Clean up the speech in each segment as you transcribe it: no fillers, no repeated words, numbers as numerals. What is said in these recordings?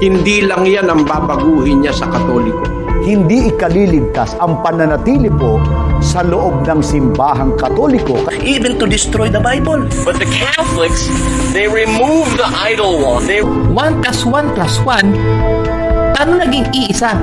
Hindi lang yan ang babaguhin niya sa Katoliko. Hindi ikaliligtas ang pananatili po sa loob ng simbahang Katoliko. Even to destroy the Bible. But the Catholics, they remove the idol wall. 1 plus 1 plus 1, paano naging iisa?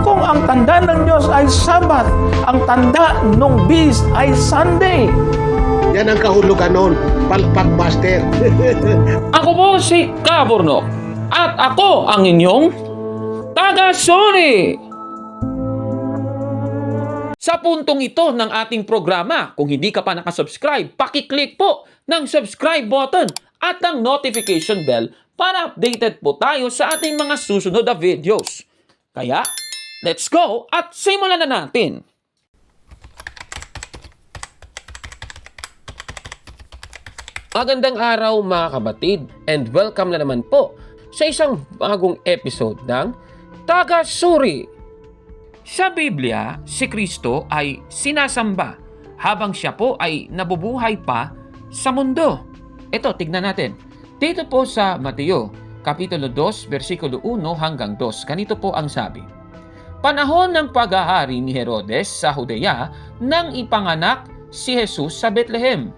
Kung ang tanda ng Diyos ay Sabat, ang tanda ng Beast ay Sunday. Yan ang kahulugan nun, palpak master. Ako po si Kabornok at ako ang inyong taga-Suri. Sa puntong ito ng ating programa, kung hindi ka pa nakasubscribe, pakiclick po ng subscribe button at ang notification bell para updated po tayo sa ating mga susunod na videos. Kaya, let's go at simulan na natin! Magandang araw mga kabatid and welcome na naman po sa isang bagong episode ng Taga-Suri. Sa Biblia, si Kristo ay sinasamba habang siya po ay nabubuhay pa sa mundo. Ito, tignan natin. Dito po sa Mateo, Kapitulo 2, versikulo 1 hanggang 2, ganito po ang sabi. Panahon ng paghahari ni Herodes sa Judea nang ipanganak si Jesus sa Bethlehem.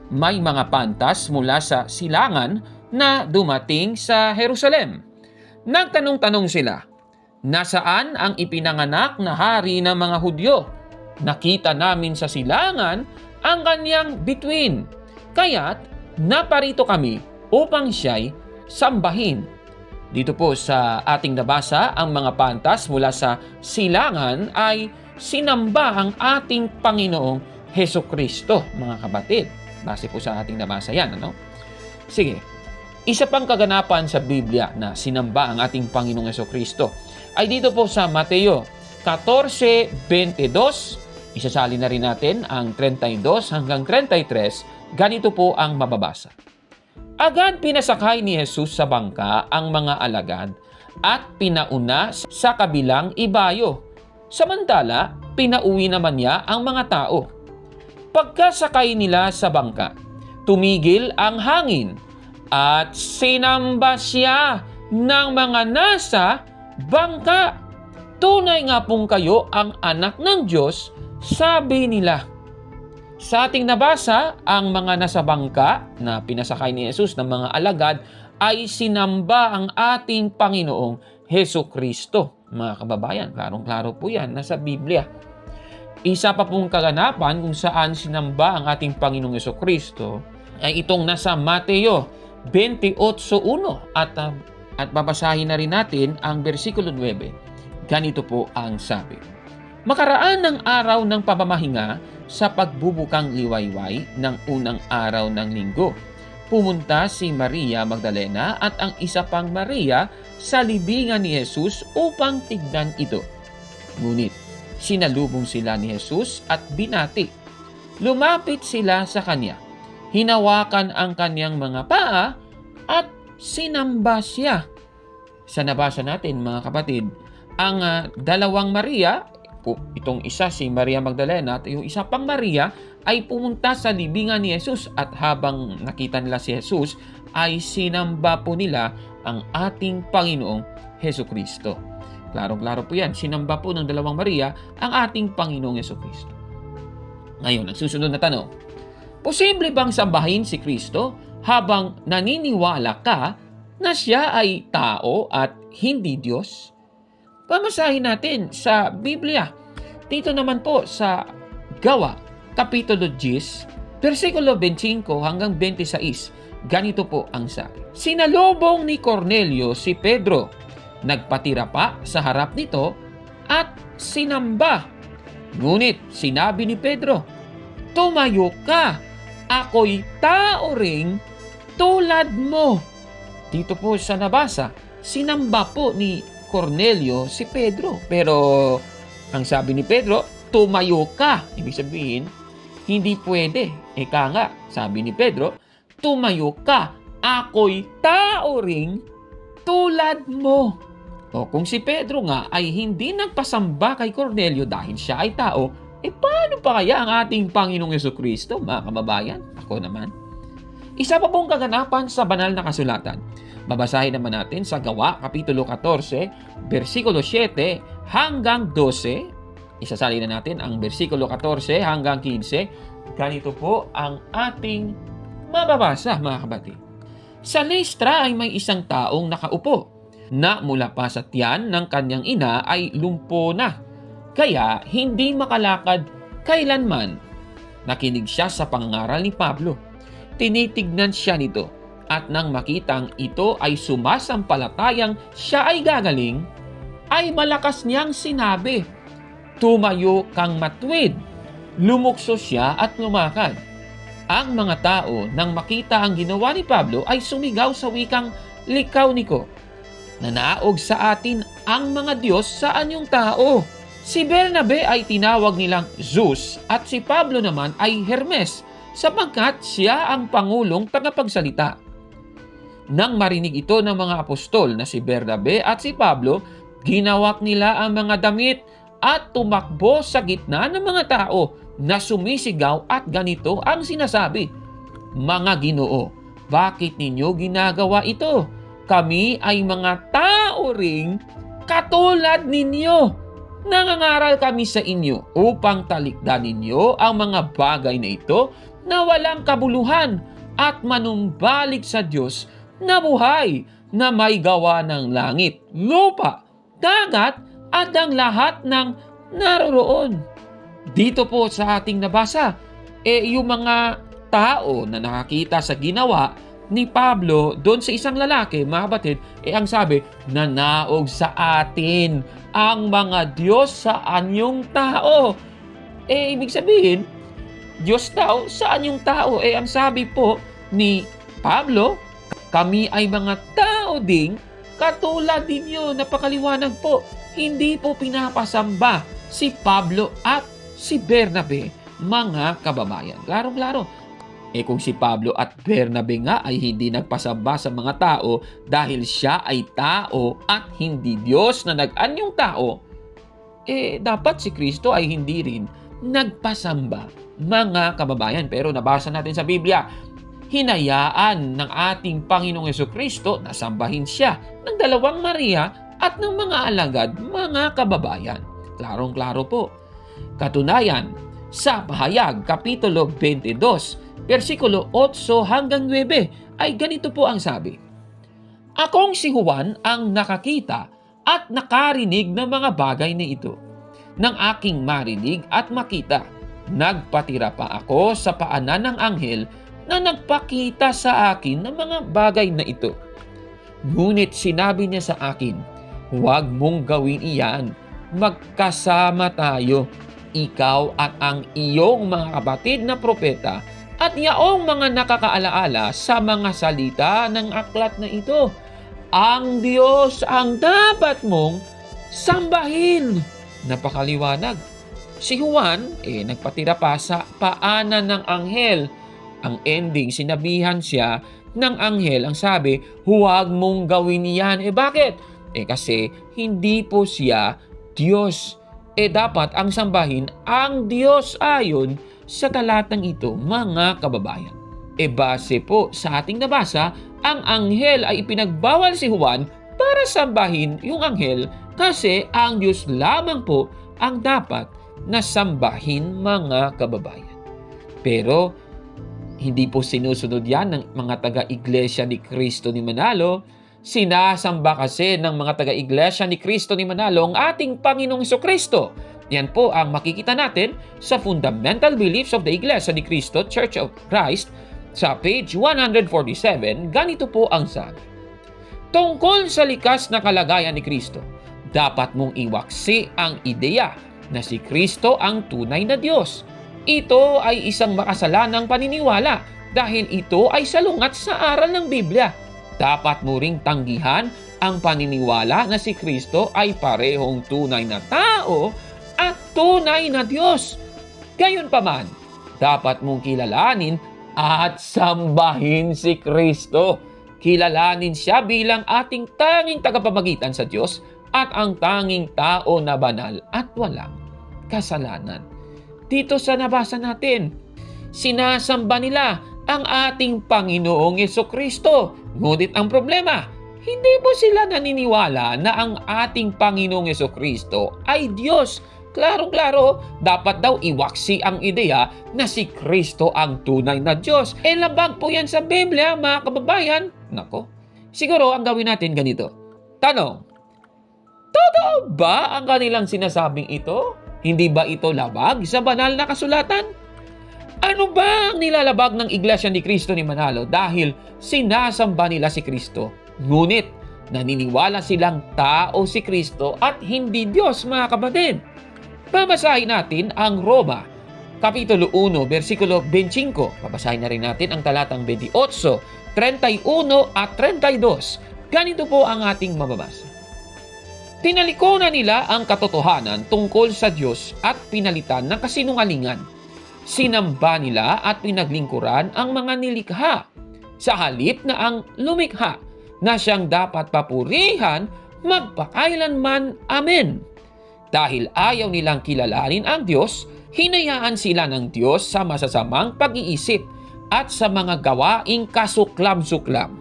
May mga pantas mula sa silangan na dumating sa Jerusalem. Nagtanong-tanong sila, nasaan ang ipinanganak na hari ng mga Hudyo? Nakita namin sa silangan ang kanyang bituin. Kaya't naparito kami upang siya'y sambahin. Dito po sa ating nabasa, ang mga pantas mula sa silangan ay sinamba ang ating Panginoong Hesukristo, mga kabatid. Base po sa ating nabasa yan, ano? Sige, isa pang kaganapan sa Biblia na sinamba ang ating Panginoong Hesukristo ay dito po sa Mateo 14:22. Isasali na rin natin ang 32 hanggang 33. Ganito po ang mababasa. Agad pinasakay ni Jesus sa bangka ang mga alagad at pinauna sa kabilang ibayo. Samantala, pinauwi naman niya ang mga tao. Pagkasakay nila sa bangka, tumigil ang hangin at sinamba siya ng mga nasa bangka. Tunay nga pong kayo ang anak ng Diyos, sabi nila. Sa ating nabasa, ang mga nasa bangka na pinasakay ni Jesus ng mga alagad ay sinamba ang ating Panginoong Hesukristo. Mga kababayan, klarong-klaro po yan nasa Biblia. Isa pa pong kaganapan kung saan sinamba ang ating Panginoong Hesukristo ay itong nasa Mateo 28:1 at babasahin na rin natin ang versikulo 9. Ganito po ang sabi. Makaraan ng araw ng pamamahinga sa pagbubukang liwayway ng unang araw ng linggo, pumunta si Maria Magdalena at ang isa pang Maria sa libingan ni Jesus upang tignan ito. Ngunit sinalubong sila ni Jesus at binati. Lumapit sila sa kanya. Hinawakan ang kanyang mga paa at sinamba siya. Sa nabasa natin mga kapatid, ang dalawang Maria, itong isa si Maria Magdalena at yung isa pang Maria ay pumunta sa libingan ni Jesus at habang nakita nila si Jesus ay sinamba po nila ang ating Panginoong Hesukristo. Klarong-klaro po yan. Sinamba po ng dalawang Maria ang ating Panginoong Hesukristo. Ngayon, ang susunod na tanong. Posible bang sambahin si Kristo habang naniniwala ka na siya ay tao at hindi Diyos? Pamasahin natin sa Biblia. Dito naman po sa Gawa, Kapitulo 10, versikulo 25 hanggang 26. Ganito po ang sabi. Sinalubong ni Cornelio si Pedro. Nagpatira pa sa harap nito at sinamba. Ngunit sinabi ni Pedro, tumayo ka, ako'y tao ring tulad mo. Dito po sa nabasa, sinamba po ni Cornelio si Pedro. Pero ang sabi ni Pedro, tumayo ka. Ibig sabihin, hindi pwede. Eka nga, sabi ni Pedro, tumayo ka, ako'y tao ring tulad mo. O kung si Pedro nga ay hindi nagpasamba kay Cornelio dahil siya ay tao, paano pa kaya ang ating Panginoong Hesukristo, mga kababayan? Ako naman. Isa pa pong kaganapan sa banal na kasulatan. Babasahin naman natin sa Gawa, Kapitulo 14, versikulo 7 hanggang 12. Isasalin na natin ang versikulo 14 hanggang 15. Ganito po ang ating mababasa, mga kapatid. Sa Listra ay may isang taong nakaupo na mula pa sa tiyan ng kanyang ina ay lumpo na, kaya hindi makalakad kailanman. Nakinig siya sa pangangaral ni Pablo. Tinitignan siya nito, at nang makitang ito ay sumasampalatayang siya ay gagaling, ay malakas niyang sinabi, "Tumayo kang matuwid." Lumukso siya at lumakad. Ang mga tao, nang makita ang ginawa ni Pablo, ay sumigaw sa wikang Likawniko, "Nanaog sa atin ang mga Diyos sa anyong tao." Si Bernabe ay tinawag nilang Zeus at si Pablo naman ay Hermes, sapagkat siya ang pangulong tagapagsalita. Nang marinig ito ng mga apostol na si Bernabe at si Pablo, ginawak nila ang mga damit at tumakbo sa gitna ng mga tao na sumisigaw at ganito ang sinasabi, "Mga Ginoo, bakit ninyo ginagawa ito? Kami ay mga tao ring katulad ninyo. Nangangaral kami sa inyo upang talikdan ninyo ang mga bagay na ito na walang kabuluhan at manumbalik sa Diyos na buhay na may gawa ng langit, lupa, dagat at ang lahat ng naroroon." Dito po sa ating nabasa, yung mga tao na nakakita sa ginawa ni Pablo doon sa isang lalaki, mga kapatid, ang sabi, "Nanaog sa atin ang mga Diyos sa anyong tao." Ibig sabihin, Diyos daw sa anyong tao. Ang sabi po ni Pablo, kami ay mga tao ding katulad ninyo. Napakaliwanag po. Hindi po pinapasamba si Pablo at si Bernabe, mga kababayan. Klarong-klaro. Kung si Pablo at Bernabe nga ay hindi nagpasamba sa mga tao dahil siya ay tao at hindi Diyos na nag-anyong tao, dapat si Kristo ay hindi rin nagpasamba, mga kababayan. Pero nabasa natin sa Biblia, hinayaan ng ating Panginoong Jesucristo na sambahin siya ng dalawang Maria at ng mga alagad, mga kababayan. Klarong-klaro po. Katunayan, sa Pahayag, Kapitulo 22, versikulo 8 hanggang 9, ay ganito po ang sabi, "Akong si Juan ang nakakita at nakarinig ng mga bagay na ito. Nang aking marinig at makita, nagpatira pa ako sa paanan ng anghel na nagpakita sa akin ng mga bagay na ito. Ngunit sinabi niya sa akin, huwag mong gawin iyan. Magkasama tayo, ikaw at ang iyong mga kapatid na propeta at yaong mga nakakaalaala sa mga salita ng aklat na ito. Ang Diyos ang dapat mong sambahin." Napakaliwanag. Si Juan, nagpatira pa sa paanan ng anghel. Ang ending, sinabihan siya ng anghel. Ang sabi, huwag mong gawin yan. Bakit? Kasi hindi po siya Diyos. Dapat ang sambahin ang Diyos ayon sa talatang ito, mga kababayan. Base po sa ating nabasa, ang anghel ay ipinagbawal si Juan para sambahin yung anghel kasi ang Diyos lamang po ang dapat na sambahin, mga kababayan. Pero hindi po sinusunod yan ng mga taga-iglesia ni Cristo ni Manalo. Sinasamba kasi ng mga taga-iglesia ni Cristo ni Manalo ang ating Panginoong Jesucristo. Yan po ang makikita natin sa Fundamental Beliefs of the Iglesia ni Cristo, Church of Christ, sa page 147. Ganito po ang sabi, tungkol sa likas na kalagayan ni Cristo, dapat mong iwaksi ang ideya na si Cristo ang tunay na Diyos. Ito ay isang makasalanang paniniwala dahil ito ay salungat sa aral ng Biblia. Dapat mo ring tanggihan ang paniniwala na si Kristo ay parehong tunay na tao at tunay na Diyos. Gayunpaman, dapat mong kilalanin at sambahin si Kristo. Kilalanin siya bilang ating tanging tagapamagitan sa Diyos at ang tanging tao na banal at walang kasalanan. Dito sa nabasa natin, sinasamba nila ang ating Panginoong Jesucristo Ngunit ang problema, hindi po sila naniniwala na ang ating Panginoong Jesucristo ay Diyos. Klaro-klaro, dapat daw iwaksi ang ideya na si Kristo ang tunay na Diyos. Labag po yan sa Biblia, mga kababayan. Nako, siguro ang gawin natin ganito. Tanong, totoo ba ang kanilang sinasabing ito? Hindi ba ito labag sa banal na kasulatan? Ano ba ang nilalabag ng Iglesia ni Cristo ni Manalo dahil sinasamba nila si Kristo? Ngunit naniniwala silang tao si Kristo at hindi Diyos, mga kapatid. Babasahin natin ang Roma, Kapitulo 1, versikulo 25. Babasahin na rin natin ang talatang 28, 31 at 32. Ganito po ang ating mababasa. Tinalikuran nila ang katotohanan tungkol sa Diyos at pinalitan ng kasinungalingan. Sinamba nila at pinaglingkuran ang mga nilikha sa halip na ang lumikha na siyang dapat papurihan magpakailanman. Amen. Dahil ayaw nilang kilalanin ang Diyos, hinayaan sila ng Diyos sa masasamang pag-iisip at sa mga gawaing kasuklam-suklam.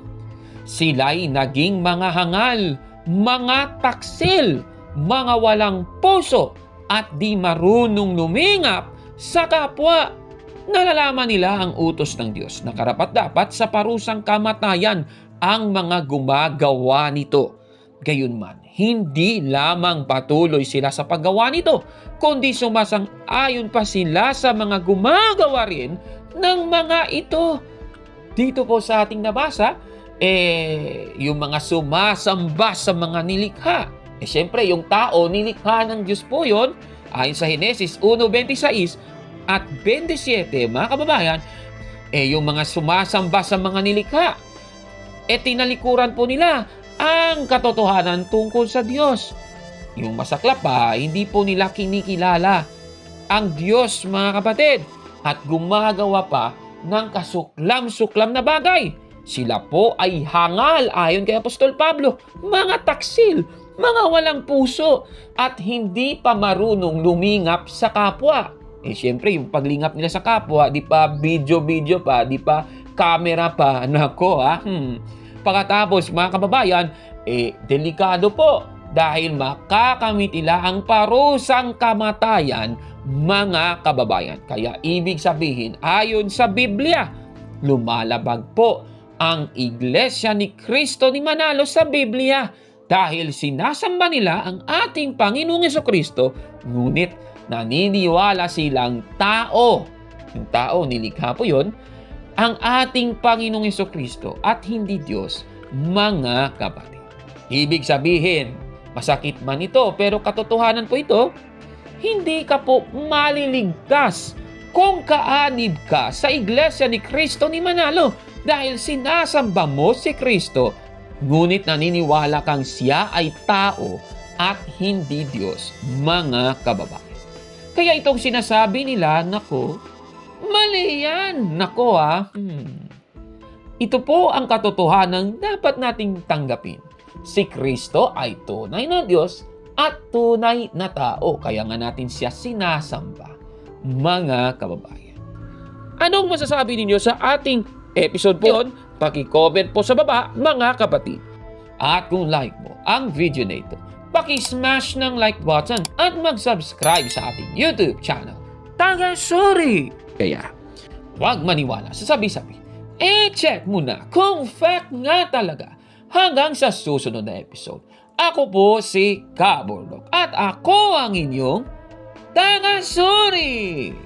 Sila'y naging mga hangal, mga taksil, mga walang puso at di marunong lumingap sa kapwa. Nalalaman nila ang utos ng Diyos na karapat-dapat sa parusang kamatayan ang mga gumagawa nito. Gayunman, hindi lamang patuloy sila sa paggawa nito, kundi sumasang-ayon pa sila sa mga gumagawa rin ng mga ito. Dito po sa ating nabasa, yung mga sumasamba sa mga nilikha. Siyempre, yung tao, nilikha ng Diyos po yun. Ayon sa Henesis 1:26 at 27, mga kababayan, yung mga sumasamba sa mga nilikha, tinalikuran po nila ang katotohanan tungkol sa Diyos. Yung masaklap pa, hindi po nila kinikilala ang Diyos, mga kapatid, at gumagawa pa ng kasuklam-suklam na bagay. Sila po ay hangal ayon kay Apostol Pablo, mga taksil, mga walang puso, at hindi pa marunong lumingap sa kapwa. Siyempre, yung paglingap nila sa kapwa, di pa video-video pa, di pa camera pa. Nako, Pagkatapos, mga kababayan, delikado po dahil makakamit nila ang parusang kamatayan, mga kababayan. Kaya ibig sabihin, ayon sa Biblia, lumalabag po ang Iglesia ni Cristo ni Manalo sa Biblia dahil sinasamba nila ang ating Panginoong Jesucristo, ngunit naniniwala silang tao. Yung tao, nilikha po yun, ang ating Panginoong Jesucristo at hindi Diyos, mga kapatid. Ibig sabihin, masakit man ito, pero katotohanan po ito, hindi ka po maliligtas kung kaanib ka sa Iglesia ni Cristo ni Manalo dahil sinasamba mo si Kristo, ngunit naniniwala kang siya ay tao at hindi Diyos, mga kababayan. Kaya itong sinasabi nila, nako, mali yan. Nako Ito po ang katotohanan dapat nating tanggapin. Si Kristo ay tunay na Diyos at tunay na tao. Kaya nga natin siya sinasamba, mga kababayan. Anong masasabi ninyo sa ating episode po yun? Paki-comment po sa baba, mga kapatid. At kung like mo ang video na ito, paki-smash ng like button at mag-subscribe sa ating YouTube channel. Sorry! Kaya, huwag maniwala sa sabi-sabi. Check mo na kung fact nga talaga. Hanggang sa susunod na episode. Ako po si Kabordok at ako ang inyong Sorry!